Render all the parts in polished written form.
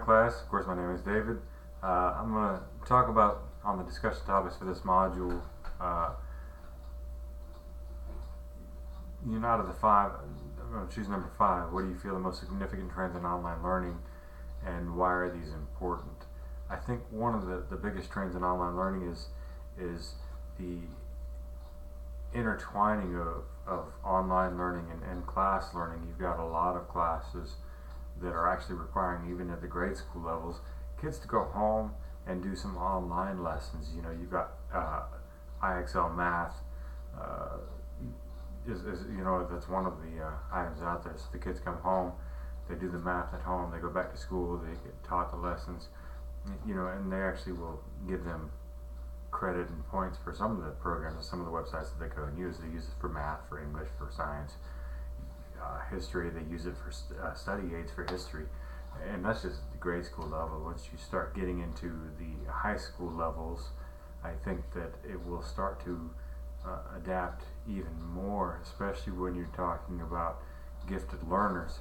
morning, class. Of course, my name is David. I'm going to talk about, on the discussion topics for this module, out of the five, I'm going to choose number 5. What do you feel the most significant trends in online learning, and why are these important? I think one of the biggest trends in online learning is the intertwining of online learning and class learning. You've got a lot of classes that are actually requiring, even at the grade school levels, kids to go home and do some online lessons. You've got IXL math, that's one of the items out there. So the kids come home, they do the math at home, they go back to school, they get taught the lessons, and they actually will give them credit and points for some of the programs and some of the websites that they go and use. They use it for math, for English, for science, history. They use it for study aids for history, and that's just the grade school level. Once you start getting into the high school levels, I think that it will start to adapt even more, especially when you're talking about gifted learners.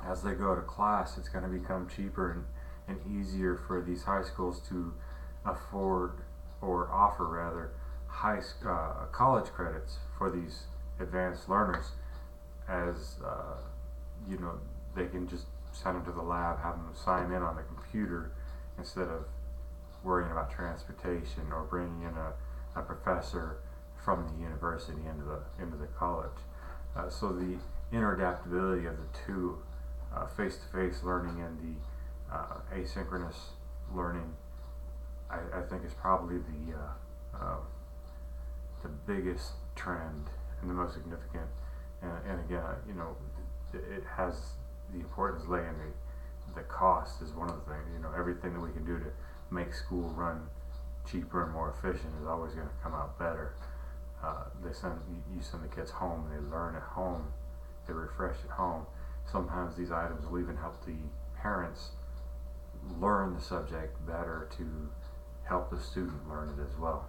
As they go to class, it's going to become cheaper and easier for these high schools to afford, or offer rather, college credits for these advanced learners, as they can just send them to the lab, have them sign in on the computer instead of worrying about transportation or bringing in a professor from the university into the college. So the interadaptability of the two, face-to-face learning and the asynchronous learning, I think is probably the biggest trend and the most significant. And again, it has the importance lay in the cost is one of the things. Everything that we can do to make school run cheaper and more efficient is always going to come out better. You send the kids home, they learn at home, they refresh at home. Sometimes these items will even help the parents learn the subject better to help the student learn it as well.